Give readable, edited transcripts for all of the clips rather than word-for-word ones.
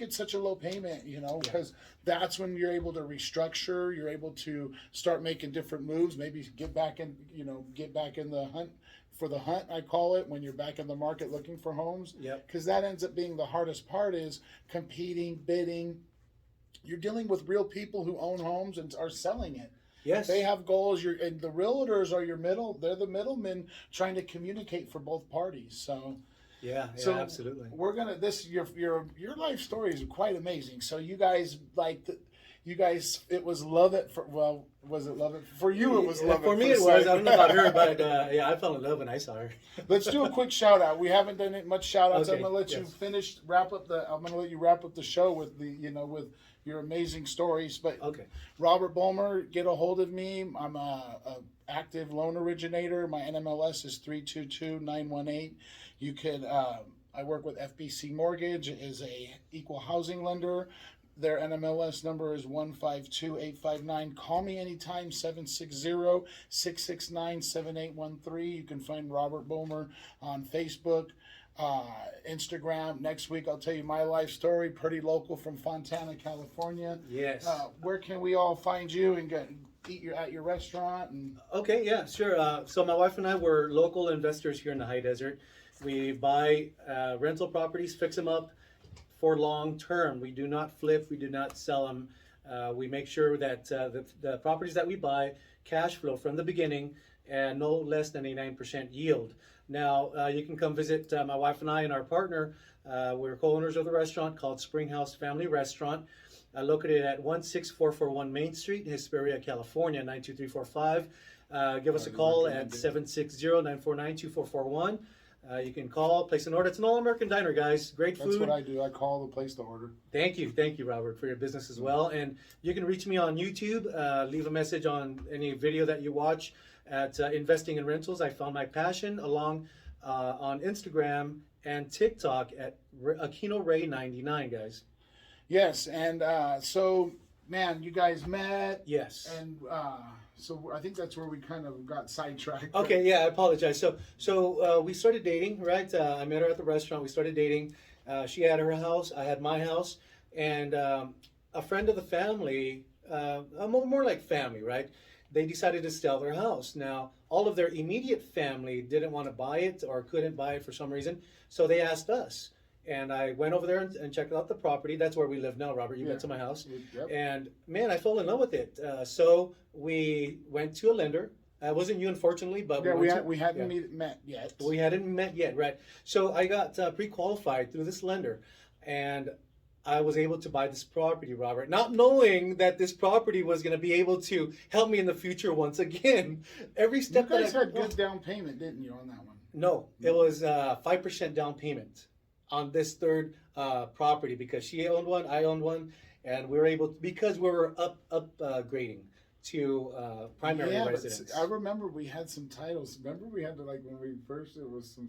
get such a low payment, you know, Yeah. because that's when you're able to restructure, you're able to start making different moves, maybe get back in, you know, get back in the hunt for the hunt, I call it, when you're back in the market looking for homes. Yep. Because that ends up being the hardest part is competing, bidding. You're dealing with real people who own homes and are selling it. Yes. They have goals. And the realtors are your middle. They're the middlemen trying to communicate for both parties. So, Yeah. Yeah. so Absolutely. we're gonna this your life story is quite amazing. So you guys you guys, it was love it for, well, was it love it for you? It was love For it me, for it was. I sight. don't know about her, but yeah, I fell in love when I saw her. Let's do a quick shout out. We haven't done it much shout outs. Okay, I'm gonna let you yes. finish I'm gonna let you wrap up the show with with your amazing stories. But Okay. Robert Bulmer, get a hold of me. I'm a active loan originator. My NMLS is 322918. You could I work with FBC Mortgage, is a equal housing lender. Their NMLS number is 152859. Call me anytime, 760-669-7813. You can find Robert Bulmer on Facebook, Instagram. Next week, I'll tell you my life story, pretty local from Fontana, California. Yes. Where can we all find you and eat at your restaurant? And Okay, yeah, sure. So my wife and I were local investors here in the High Desert. We buy rental properties, fix them up for long term. We do not flip, we do not sell them. We make sure that the properties that we buy cash flow from the beginning and no less than a 9% yield. Now, you can come visit my wife and I and our partner. We're co-owners of the restaurant called Springhouse Family Restaurant, located at 16441 Main Street, Hesperia, California, 92345. Give us a call at 760-949-2441. You can call, place an order. It's an all-American diner, guys. Great food. that's what I do. I call the place to order. Thank you, Robert, for your business as well. And you can reach me on YouTube. Leave a message on any video that you watch at Investing in Rentals. I found my passion along on Instagram and TikTok at Aquino Ray 99, guys. Yes, and so, man, you guys met. Yes. And so I think that's where we kind of got sidetracked. Okay, yeah, I apologize. So we started dating, right? I met her at the restaurant. We started dating. She had her house, I had my house, and a friend of the family, more like family, right? They decided to sell their house. Now, all of their immediate family didn't want to buy it or couldn't buy it for some reason, so they asked us. And I went over there and checked out the property. That's where we live now, Robert. You went to my house. Yep. And man, I fell in love with it. So we went to a lender. It wasn't you, unfortunately, but Yeah, we hadn't met yet. We hadn't met yet, right? So I got pre-qualified through this lender, and I was able to buy this property, Robert, not knowing that this property was going to be able to help me in the future once again. Every step You guys that I had good down payment, didn't you, on that one? No, it was 5% down payment on this third property because she owned one, I owned one, and we were able to, because we were upgrading to primary residence. I remember we had some titles. Remember we had to, like, when we first, it was some,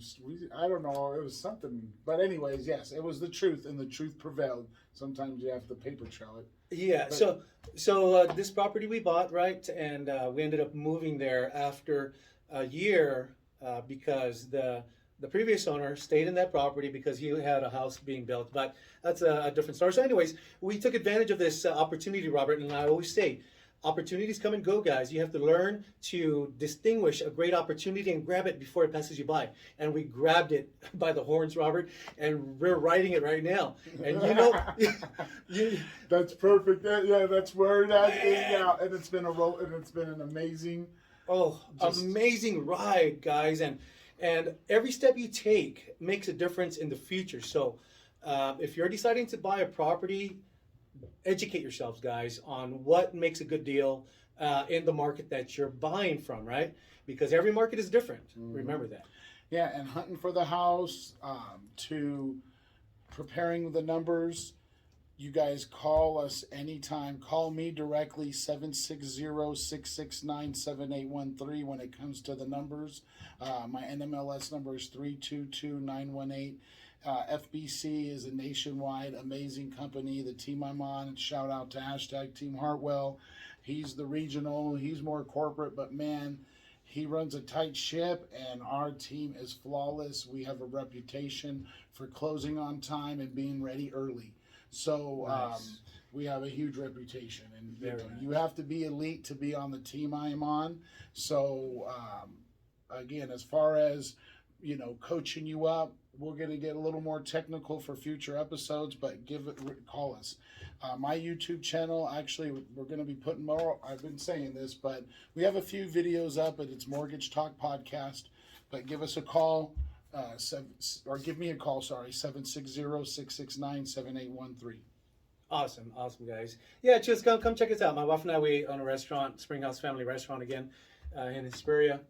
I don't know, it was something. But anyways, yes, it was the truth, and the truth prevailed. Sometimes you have to paper trail it. Yeah, But, so this property we bought, right, and we ended up moving there after a year because the previous owner stayed in that property because he had a house being built, but that's a different story. So anyways, we took advantage of this opportunity, Robert, and I always say, opportunities come and go, guys. You have to learn to distinguish a great opportunity and grab it before it passes you by. And we grabbed it by the horns, Robert, and we're riding it right now. And you know, that's perfect. Yeah, that's where it is now. And it's been it's been an amazing. Amazing ride, guys. And every step you take makes a difference in the future. So if you're deciding to buy a property, educate yourselves, guys, on what makes a good deal in the market that you're buying from, right? Because every market is different. Mm-hmm. Remember that. Yeah, and hunting for the house, to preparing the numbers. You guys call us anytime. Call me directly, 760-669-7813 when it comes to the numbers. My NMLS number is 322918. FBC is a nationwide amazing company. The team I'm on, shout out to #Team Hartwell. He's the regional, he's more corporate, but man, he runs a tight ship, and our team is flawless. We have a reputation for closing on time and being ready early. So Nice. we have a huge reputation, and Very you have to be elite to be on the team I am on. So again, as far as coaching you up, we're going to get a little more technical for future episodes, but call us. My YouTube channel, actually, we're going to be putting more. I've been saying this, but we have a few videos up, and it's Mortgage Talk Podcast. But give us a call, give me a call, 760-669-7813. Awesome, guys. Yeah, just come check us out. My wife and I, we own a restaurant, Springhouse Family Restaurant again, in Hesperia.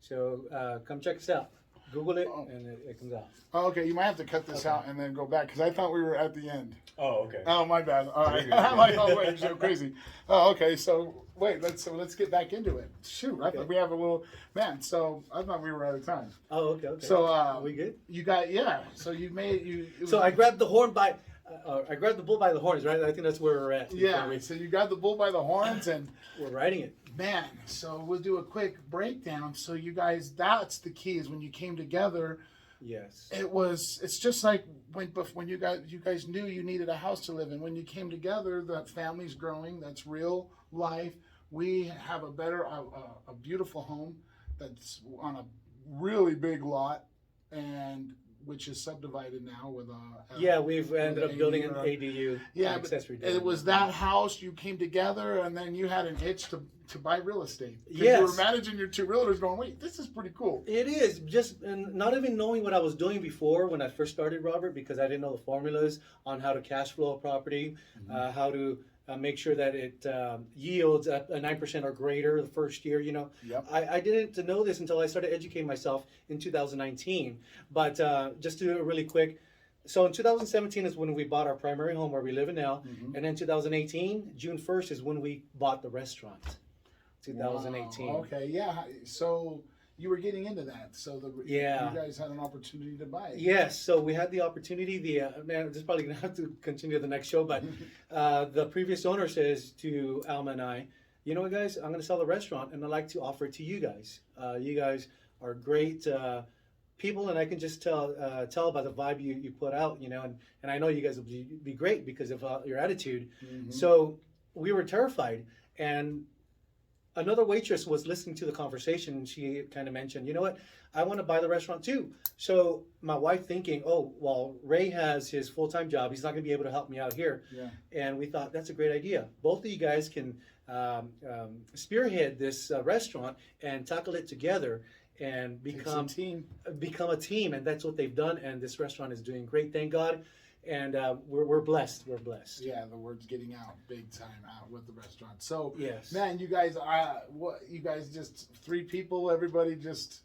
So come check us out. Google it, and it comes out. Oh, okay, you might have to cut this out and then go back, because I thought we were at the end. Oh, okay. Oh, my bad. All right. I'm like, oh, wait, you're so crazy. Oh, okay, so wait, let's get back into it. Shoot, I thought we have a little, man, so I thought we were out of time. Oh, okay. So, Are we good? You got, so you made, So I grabbed the horn by, I grabbed the bull by the horns, right? I think that's where we're at. yeah, so you got the bull by the horns, and We're riding it. man, so we'll do a quick breakdown. So you guys, that's the key, is when you came together, Yes. it's just like when you guys knew you needed a house to live in. When you came together, that family's growing. That's real life. We have a beautiful home that's on a really big lot, and which is subdivided now with Yeah, we've ended up building an ADU. ADU. Yeah, accessory but it dwelling. was that house you came together, and then you had an itch to buy real estate. 'Cause Yes. you were managing your two realtors, going, wait, this is pretty cool. It is just, and not even knowing what I was doing before when I first started, Robert, because I didn't know the formulas on how to cash flow a property, how to make sure that it yields a 9% or greater the first year. Yep. I didn't know this until I started educating myself in 2019. But just to do it really quick. So in 2017 is when we bought our primary home where we live in now. And then 2018, June 1st is when we bought the restaurant. 2018. Wow. Okay, yeah. So you were getting into that. So Yeah. you guys had an opportunity to buy it. Yes, so we had the opportunity. Man, this is probably gonna have to continue the next show, but the previous owner says to Alma and I, you know what, guys, I'm gonna sell the restaurant, and I'd like to offer it to you guys. You guys are great people, and I can just tell by the vibe you put out, and I know you guys will be great because of your attitude. So we were terrified, and another waitress was listening to the conversation, and she kind of mentioned, you know what, I want to buy the restaurant too. So my wife thinking, oh, well, Ray has his full-time job. He's not going to be able to help me out here. Yeah. And we thought, that's a great idea. Both of you guys can spearhead this restaurant and tackle it together and become a team. And that's what they've done. And this restaurant is doing great, thank God. And we're blessed. We're blessed. Yeah, the word's getting out big time out with the restaurant. So, Yes. man, you guys, you guys just 3 people, everybody just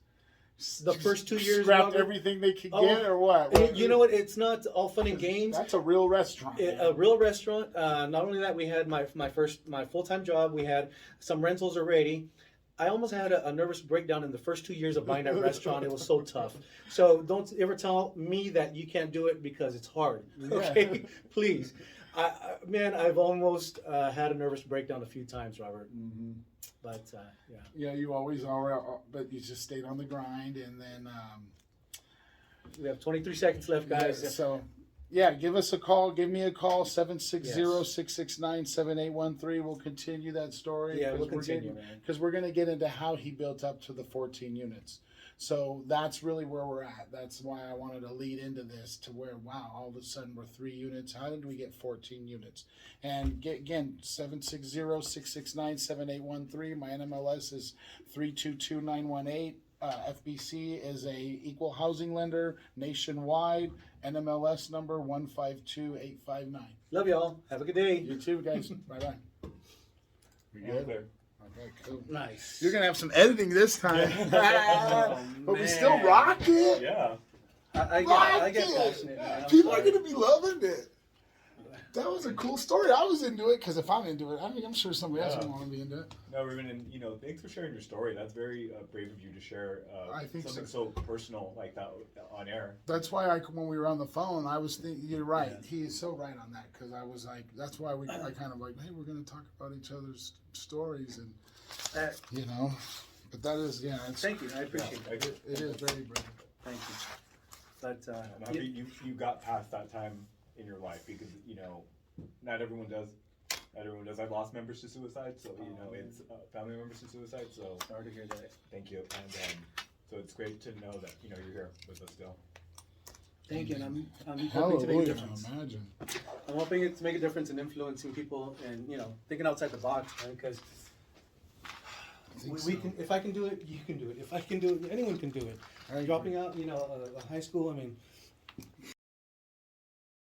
The first 2 years, scrapped Robert, everything they could get, or what? You know what? It's not all fun and games. That's a real restaurant. A real restaurant. Not only that, we had my full-time job. We had some rentals already. I almost had a nervous breakdown in the first 2 years of buying that restaurant. It was so tough. So don't ever tell me that you can't do it because it's hard. Okay, please. Man, I've almost had a nervous breakdown a few times, Robert. But yeah. Yeah, you always are, but you just stayed on the grind, and then. We have 23 seconds left, guys. Yeah, so, yeah, give us a call. Give me a call, 760-669-7813. We'll continue that story. Yeah, we'll continue, man. Because we're going to get into how he built up to the 14 units. So that's really where we're at. That's why I wanted to lead into this, to where, wow, all of a sudden we're 3 units. How did we get 14 units? And again, 760-669-7813. My NMLS is 322918. FBC is a equal housing lender nationwide. NMLS number 152859. Love y'all. Have a good day. You too, guys. Bye-bye. We good there? Okay, cool. Nice. You're going to have some editing this time. Oh, but we man. still rock it. Yeah. I get Rock it. passionate, man. I'm People are sorry. going to be loving it. That was a cool story. I was into it, because if I'm into it, I'm sure somebody else would want to be into it. No, Ruben, and thanks for sharing your story. That's very brave of you to share I think something so personal like that on air. That's why when we were on the phone, I was thinking, you're right. Yeah. He is so right on that, because I was like, that's why I kind of like, hey, we're going to talk about each other's stories, and but that is, yeah. Thank you. I appreciate it. It is very brave. Thank you. But I'm happy you got past that time in your life because not everyone does. Not everyone does. I've lost members to suicide, so it's family members to suicide. So Sorry to hear that. thank you, and so it's great to know that you're here with us still. Thank you, and I'm hoping to make a Hallelujah, difference. imagine. I'm hoping to make a difference in influencing people and thinking outside the box, man. Because we can. If I can do it, you can do it. If I can do it, anyone can do it. I agree. Dropping out, a high school. I mean,